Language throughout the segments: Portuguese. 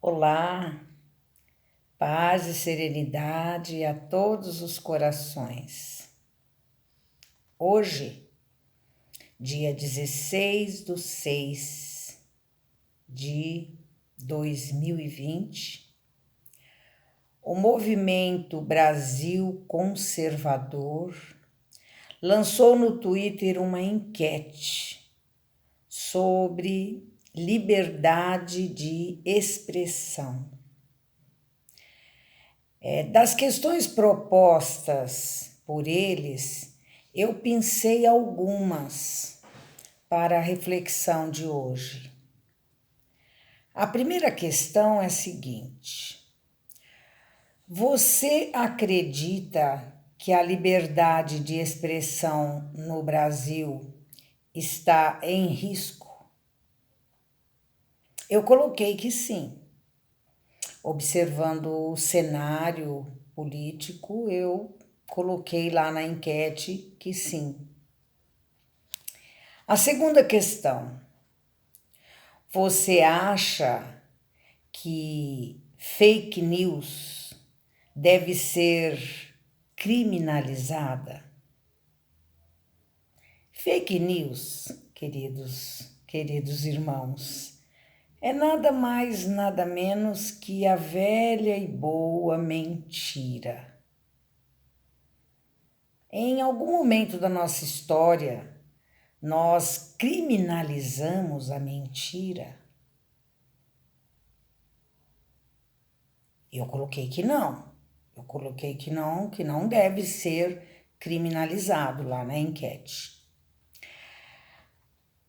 Olá, paz e serenidade a todos os corações. Hoje, dia 16/6/2020, o Movimento Brasil Conservador lançou no Twitter uma enquete sobre liberdade de expressão. Das questões propostas por eles, eu pensei algumas para a reflexão de hoje. A primeira questão é a seguinte: você acredita que a liberdade de expressão no Brasil está em risco? Eu coloquei que sim. Observando o cenário político, eu coloquei lá na enquete que sim. A segunda questão: você acha que fake news deve ser criminalizada? Fake news, queridos irmãos, é nada mais, nada menos que a velha e boa mentira. Em algum momento da nossa história, nós criminalizamos a mentira? Eu coloquei que não. Eu coloquei que não deve ser criminalizado lá na enquete.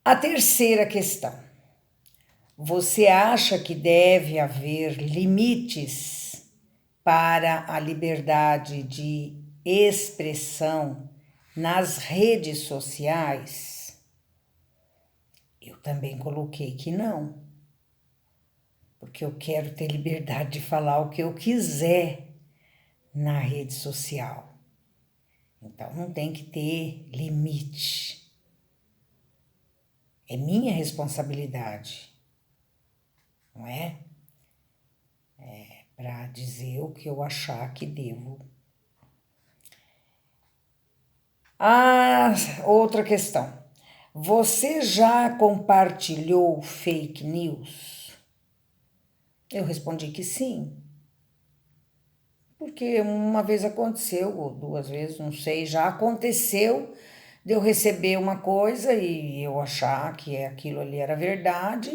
A terceira questão: você acha que deve haver limites para a liberdade de expressão nas redes sociais? Eu também coloquei que não, porque eu quero ter liberdade de falar o que eu quiser na rede social. Então não tem que ter limite. É minha responsabilidade, não é? Para dizer o que eu achar que devo. Outra questão: você já compartilhou fake news? Eu respondi que sim, porque uma vez aconteceu, ou duas vezes, não sei, já aconteceu de eu receber uma coisa e eu achar que aquilo ali era verdade,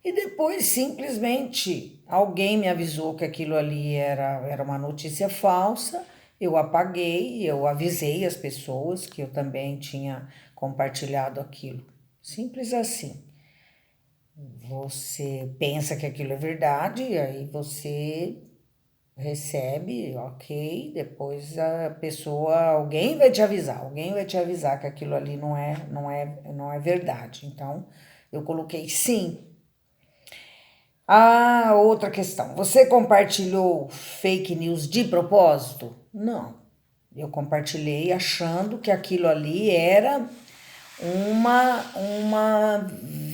e depois simplesmente alguém me avisou que aquilo ali era uma notícia falsa, eu apaguei, eu avisei as pessoas que eu também tinha compartilhado aquilo. Simples assim. Você pensa que aquilo é verdade, e aí você recebe, ok, depois a pessoa, alguém vai te avisar que aquilo ali não é verdade. Então, eu coloquei sim. Outra questão: você compartilhou fake news de propósito? Não. Eu compartilhei achando que aquilo ali era uma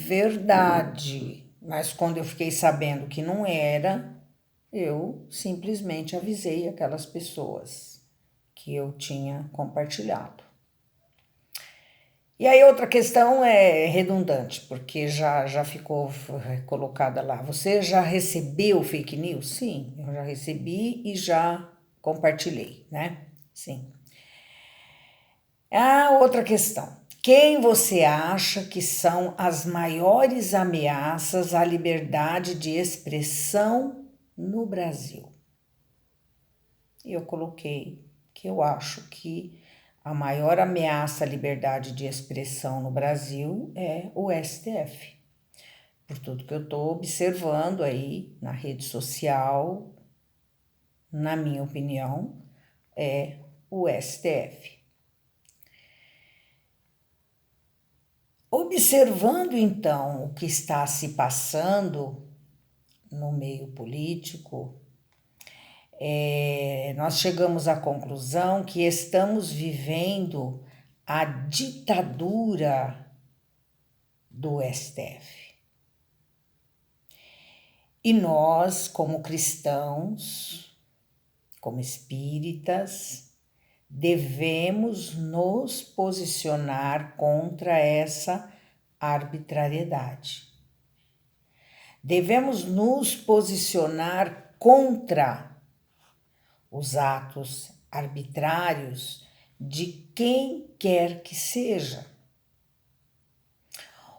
verdade, mas quando eu fiquei sabendo que não era, eu simplesmente avisei aquelas pessoas que eu tinha compartilhado. E aí outra questão é redundante, porque já ficou colocada lá. Você já recebeu fake news? Sim, eu já recebi e já compartilhei, né? Sim. Outra questão: quem você acha que são as maiores ameaças à liberdade de expressão no Brasil? Eu coloquei que eu acho que a maior ameaça à liberdade de expressão no Brasil é o STF. Por tudo que eu estou observando aí na rede social, na minha opinião, é o STF. Observando então o que está se passando no meio político, nós chegamos à conclusão que estamos vivendo a ditadura do STF. E nós, como cristãos, como espíritas, devemos nos posicionar contra essa arbitrariedade. Devemos nos posicionar contra os atos arbitrários de quem quer que seja.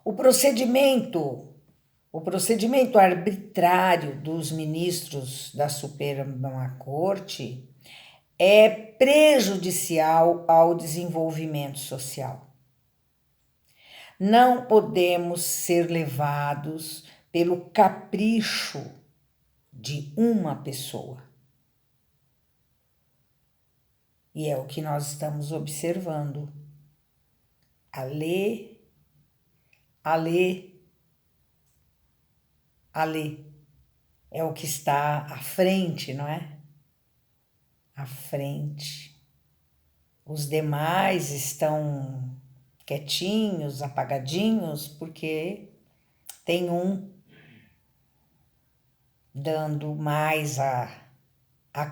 O procedimento arbitrário dos ministros da Suprema Corte é prejudicial ao desenvolvimento social. Não podemos ser levados pelo capricho de uma pessoa. E é o que nós estamos observando. A lei é o que está à frente, não é? À frente. Os demais estão quietinhos, apagadinhos, porque tem um dando mais a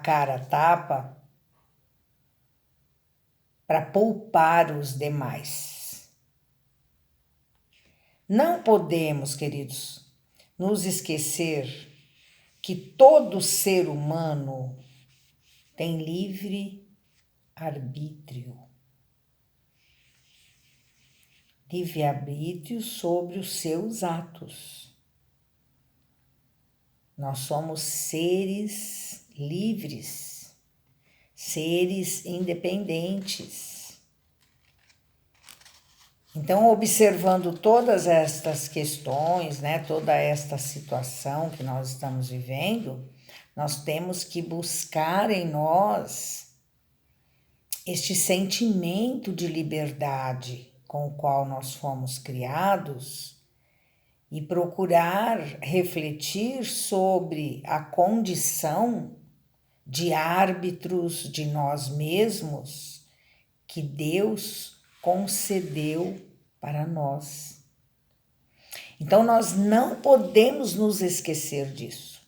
cara a tapa para poupar os demais. Não podemos, queridos, nos esquecer que todo ser humano tem livre arbítrio. Livre-arbítrio sobre os seus atos. Nós somos seres livres, seres independentes. Então, observando todas estas questões, né, toda esta situação que nós estamos vivendo, nós temos que buscar em nós este sentimento de liberdade com o qual nós fomos criados e procurar refletir sobre a condição de árbitros de nós mesmos que Deus concedeu para nós. Então, nós não podemos nos esquecer disso.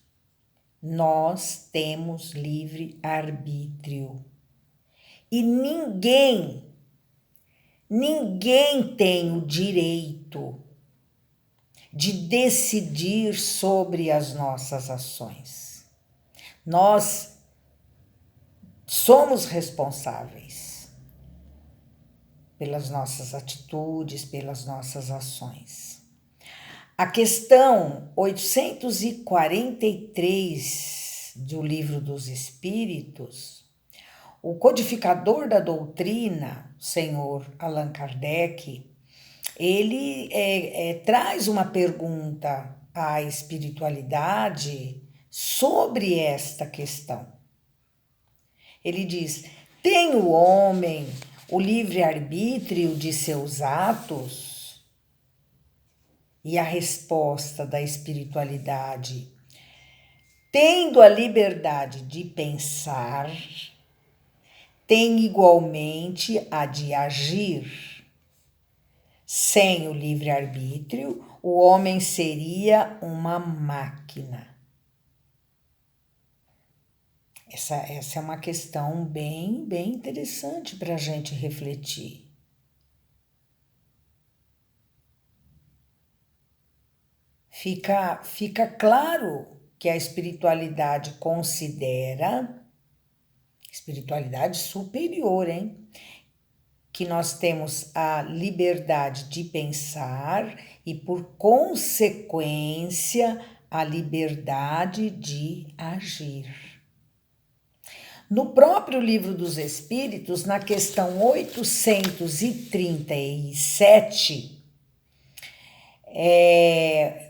Nós temos livre arbítrio. E ninguém tem o direito de decidir sobre as nossas ações. Nós somos responsáveis pelas nossas atitudes, pelas nossas ações. A questão 843 do Livro dos Espíritos, o codificador da doutrina, o senhor Allan Kardec, ele traz uma pergunta à espiritualidade sobre esta questão. Ele diz: tem o homem o livre-arbítrio de seus atos? E a resposta da espiritualidade: tendo a liberdade de pensar, tem igualmente a de agir. Sem o livre-arbítrio, o homem seria uma máquina. Essa é uma questão bem interessante para a gente refletir. Fica claro que a espiritualidade considera, espiritualidade superior, hein? Que nós temos a liberdade de pensar e, por consequência, a liberdade de agir. No próprio Livro dos Espíritos, na questão 837,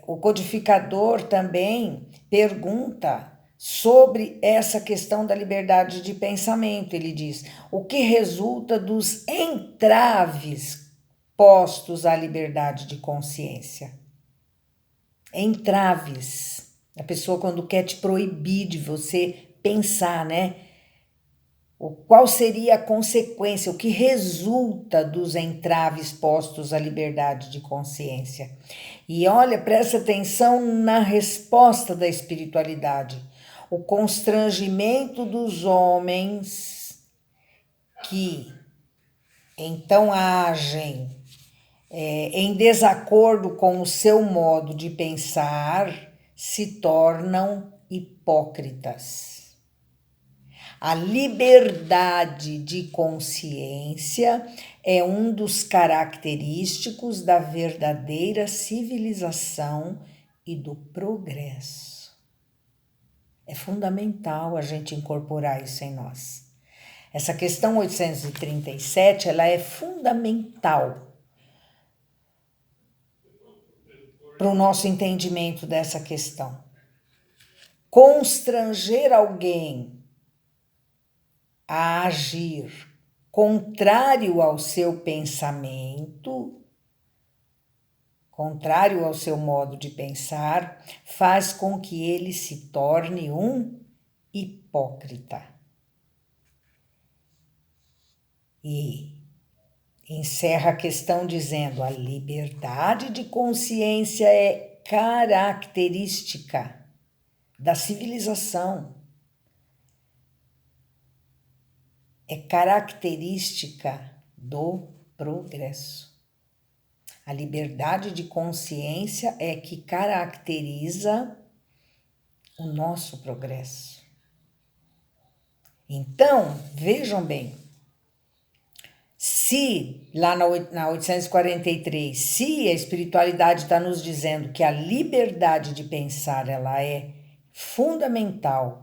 o codificador também pergunta sobre essa questão da liberdade de pensamento. Ele diz: o que resulta dos entraves postos à liberdade de consciência? Entraves. A pessoa, quando quer te proibir de você pensar, né? Qual seria a consequência, o que resulta dos entraves postos à liberdade de consciência? E olha, presta atenção na resposta da espiritualidade. O constrangimento dos homens que então agem em desacordo com o seu modo de pensar se tornam hipócritas. A liberdade de consciência é um dos característicos da verdadeira civilização e do progresso. É fundamental a gente incorporar isso em nós. Essa questão 837, ela é fundamental para o nosso entendimento dessa questão. Constranger alguém a agir contrário ao seu pensamento, contrário ao seu modo de pensar, faz com que ele se torne um hipócrita. E encerra a questão dizendo: a liberdade de consciência é característica da civilização. É característica do progresso. A liberdade de consciência é que caracteriza o nosso progresso. Então, vejam bem, se lá na 843, se a espiritualidade está nos dizendo que a liberdade de pensar ela é fundamental,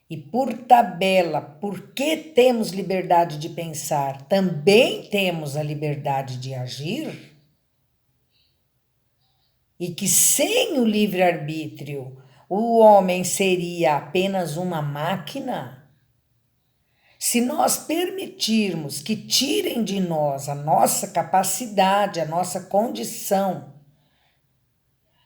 e por tabela, porque temos liberdade de pensar, também temos a liberdade de agir, e que sem o livre-arbítrio o homem seria apenas uma máquina, se nós permitirmos que tirem de nós a nossa capacidade, a nossa condição,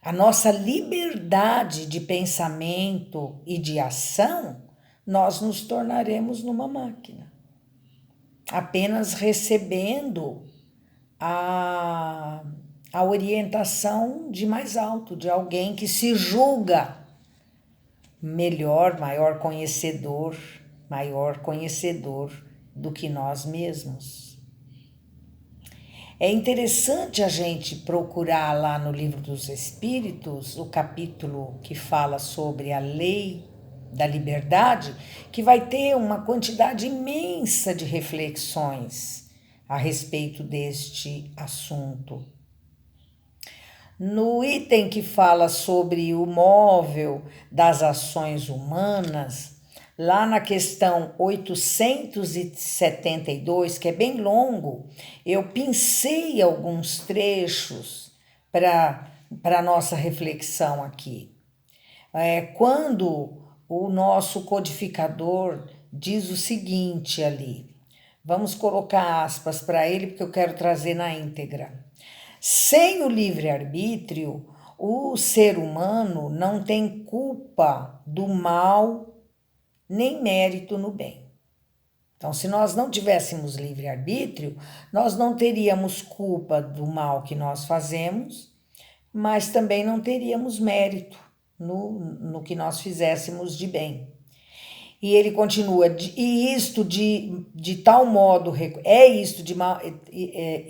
a nossa liberdade de pensamento e de ação, nós nos tornaremos numa máquina, apenas recebendo a orientação de mais alto, de alguém que se julga melhor, maior conhecedor do que nós mesmos. É interessante a gente procurar lá no Livro dos Espíritos o capítulo que fala sobre a lei da liberdade, que vai ter uma quantidade imensa de reflexões a respeito deste assunto. No item que fala sobre o móvel das ações humanas, lá na questão 872, que é bem longo, eu pincei alguns trechos para a nossa reflexão aqui. Quando o nosso codificador diz o seguinte ali, vamos colocar aspas para ele, porque eu quero trazer na íntegra. Sem o livre-arbítrio, o ser humano não tem culpa do mal nem mérito no bem. Então, se nós não tivéssemos livre-arbítrio, nós não teríamos culpa do mal que nós fazemos, mas também não teríamos mérito no que nós fizéssemos de bem. E ele continua, e isto de tal modo,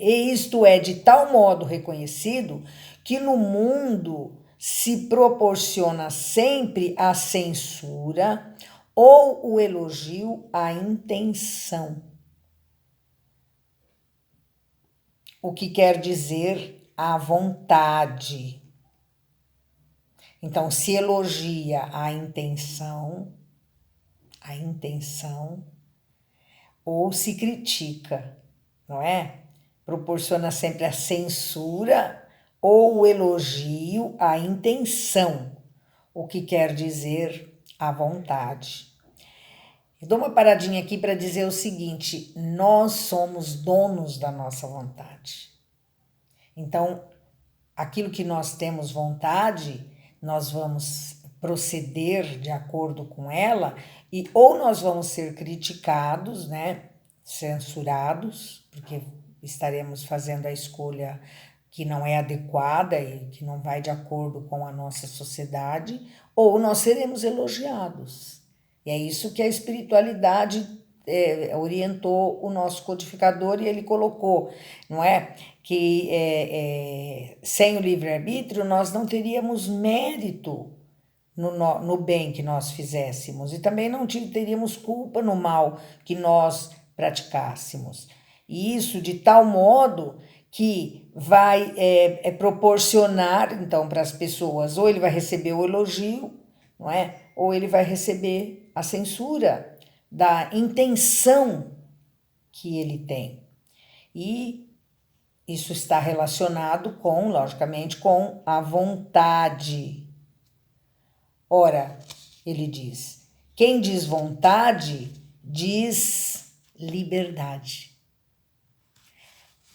isto é de tal modo reconhecido que no mundo se proporciona sempre a censura ou o elogio à intenção. O que quer dizer a vontade. Então, se elogia a intenção, ou se critica, não é? Proporciona sempre a censura ou o elogio à intenção, o que quer dizer a vontade. Eu dou uma paradinha aqui para dizer o seguinte: nós somos donos da nossa vontade. Então, aquilo que nós temos vontade, nós vamos proceder de acordo com ela, e ou nós vamos ser criticados, né, censurados, porque estaremos fazendo a escolha que não é adequada e que não vai de acordo com a nossa sociedade, ou nós seremos elogiados. E é isso que a espiritualidade orientou o nosso codificador, e ele colocou, não é? Que sem o livre-arbítrio nós não teríamos mérito no bem que nós fizéssemos, e também não teríamos culpa no mal que nós praticássemos. E isso de tal modo que vai proporcionar, então, para as pessoas, ou ele vai receber o elogio, não é? Ou ele vai receber a censura da intenção que ele tem. E isso está relacionado com, logicamente, com a vontade. Ora, ele diz, quem diz vontade, diz liberdade.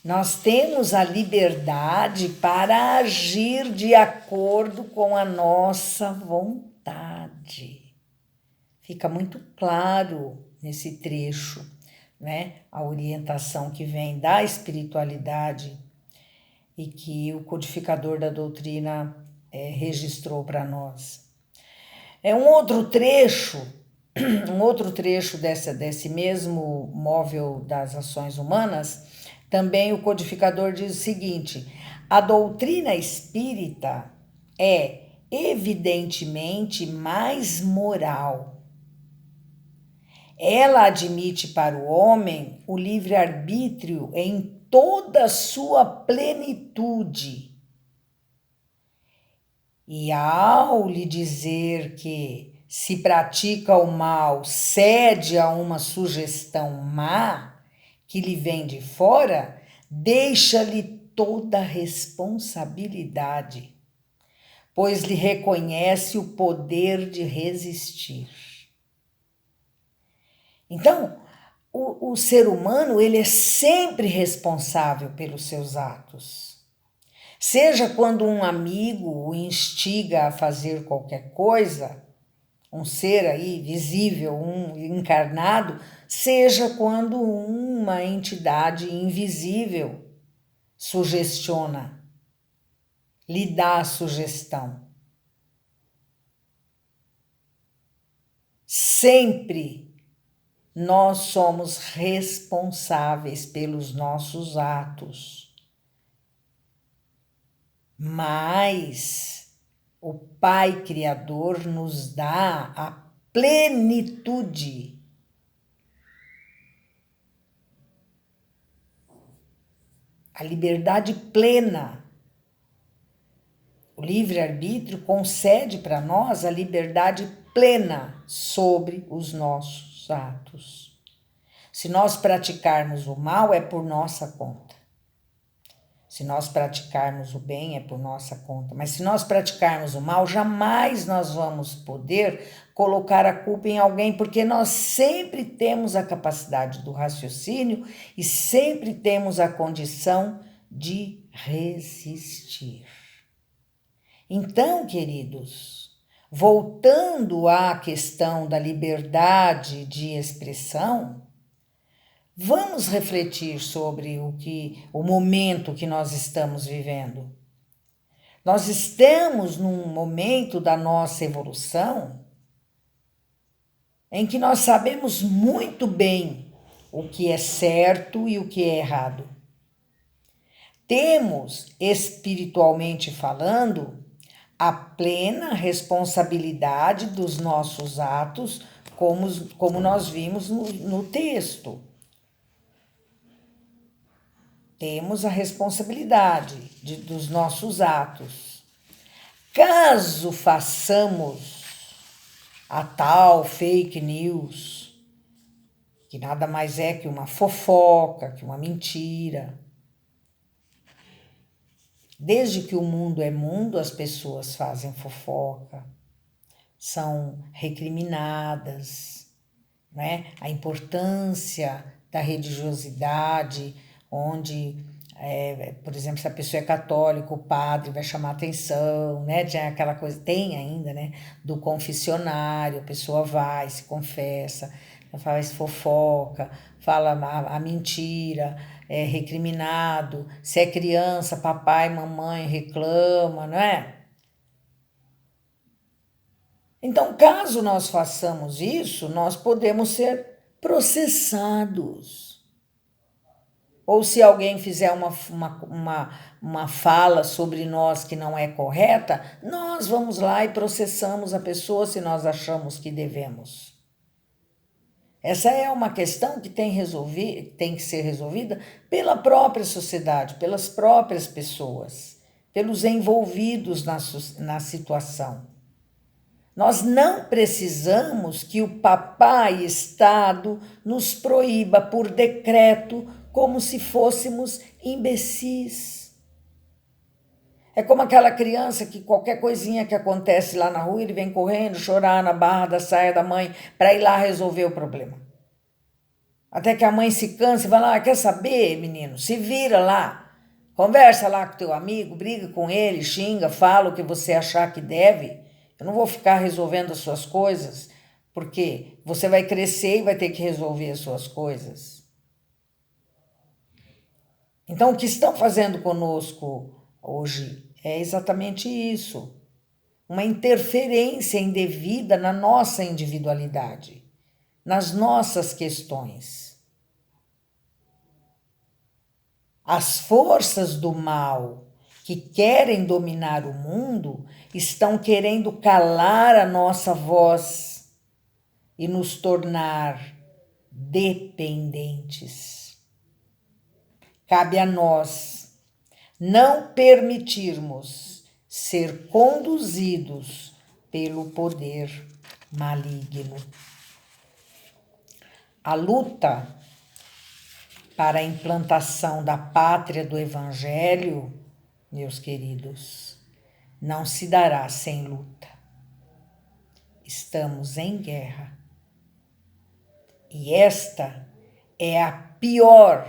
Nós temos a liberdade para agir de acordo com a nossa vontade. Fica muito claro nesse trecho, né? A orientação que vem da espiritualidade e que o codificador da doutrina registrou para nós. Um outro trecho desse mesmo móvel das ações humanas, também o codificador diz o seguinte: a doutrina espírita é evidentemente mais moral. Ela admite para o homem o livre-arbítrio em toda a sua plenitude. E ao lhe dizer que se pratica o mal, cede a uma sugestão má que lhe vem de fora, deixa-lhe toda a responsabilidade, pois lhe reconhece o poder de resistir. Então, o ser humano, ele é sempre responsável pelos seus atos. Seja quando um amigo o instiga a fazer qualquer coisa, um ser aí visível, um encarnado, seja quando uma entidade invisível sugestiona, lhe dá a sugestão. Sempre nós somos responsáveis pelos nossos atos. Mas o Pai Criador nos dá a plenitude. A liberdade plena. O livre-arbítrio concede para nós a liberdade plena sobre os nossos atos. Se nós praticarmos o mal, é por nossa conta. Se nós praticarmos o bem, é por nossa conta. Mas se nós praticarmos o mal, jamais nós vamos poder colocar a culpa em alguém, porque nós sempre temos a capacidade do raciocínio e sempre temos a condição de resistir. Então, queridos, voltando à questão da liberdade de expressão, vamos refletir sobre o momento que nós estamos vivendo. Nós estamos num momento da nossa evolução em que nós sabemos muito bem o que é certo e o que é errado. Temos, espiritualmente falando, a plena responsabilidade dos nossos atos, como nós vimos no texto. Temos a responsabilidade dos nossos atos. Caso façamos a tal fake news, que nada mais é que uma fofoca, que uma mentira. Desde que o mundo é mundo, as pessoas fazem fofoca, são recriminadas, né? A importância da religiosidade, onde Por exemplo, se a pessoa é católica, o padre vai chamar atenção, né? Tem aquela coisa, tem ainda, né? Do confessionário, a pessoa vai, se confessa, faz fofoca, fala a mentira, é recriminado. Se é criança, papai, mamãe reclama, não é? Então, caso nós façamos isso, nós podemos ser processados. Ou se alguém fizer uma fala sobre nós que não é correta, nós vamos lá e processamos a pessoa se nós achamos que devemos. Essa é uma questão que tem que ser resolvida pela própria sociedade, pelas próprias pessoas, pelos envolvidos na situação. Nós não precisamos que o papai Estado nos proíba por decreto como se fôssemos imbecis. É como aquela criança que qualquer coisinha que acontece lá na rua, ele vem correndo, chorar na barra da saia da mãe para ir lá resolver o problema. Até que a mãe se cansa e vai lá, quer saber, menino? Se vira lá, conversa lá com teu amigo, briga com ele, xinga, fala o que você achar que deve. Eu não vou ficar resolvendo as suas coisas, porque você vai crescer e vai ter que resolver as suas coisas. Então, o que estão fazendo conosco hoje é exatamente isso. Uma interferência indevida na nossa individualidade, nas nossas questões. As forças do mal que querem dominar o mundo estão querendo calar a nossa voz e nos tornar dependentes. Cabe a nós não permitirmos ser conduzidos pelo poder maligno. A luta para a implantação da pátria do Evangelho, meus queridos, não se dará sem luta. Estamos em guerra. E esta é a pior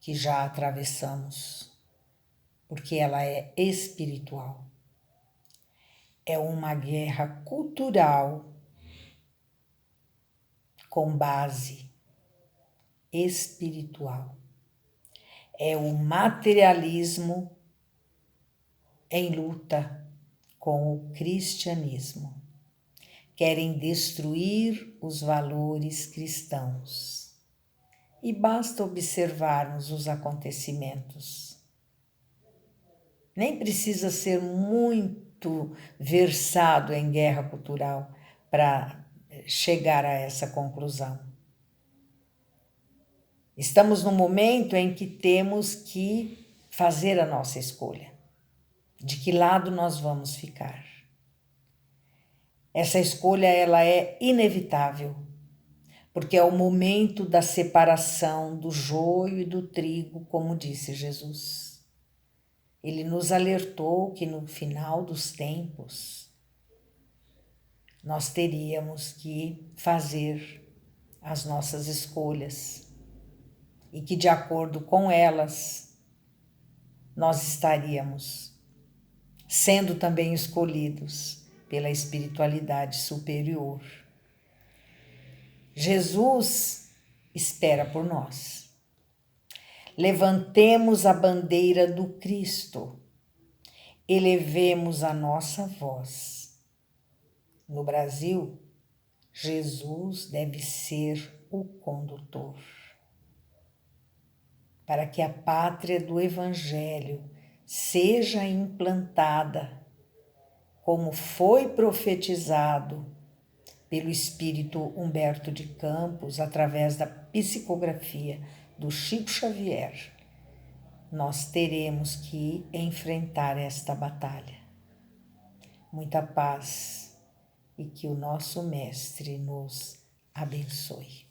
que já atravessamos, porque ela é espiritual. É uma guerra cultural com base espiritual. É o materialismo em luta com o cristianismo. Querem destruir os valores cristãos. E basta observarmos os acontecimentos. Nem precisa ser muito versado em guerra cultural para chegar a essa conclusão. Estamos num momento em que temos que fazer a nossa escolha. De que lado nós vamos ficar? Essa escolha ela é inevitável, porque é o momento da separação do joio e do trigo, como disse Jesus. Ele nos alertou que no final dos tempos nós teríamos que fazer as nossas escolhas e que de acordo com elas nós estaríamos sendo também escolhidos pela espiritualidade superior. Jesus espera por nós. Levantemos a bandeira do Cristo, elevemos a nossa voz. No Brasil, Jesus deve ser o condutor, para que a pátria do Evangelho seja implantada, como foi profetizado pelo espírito Humberto de Campos, através da psicografia do Chico Xavier. Nós teremos que enfrentar esta batalha. Muita paz e que o nosso Mestre nos abençoe.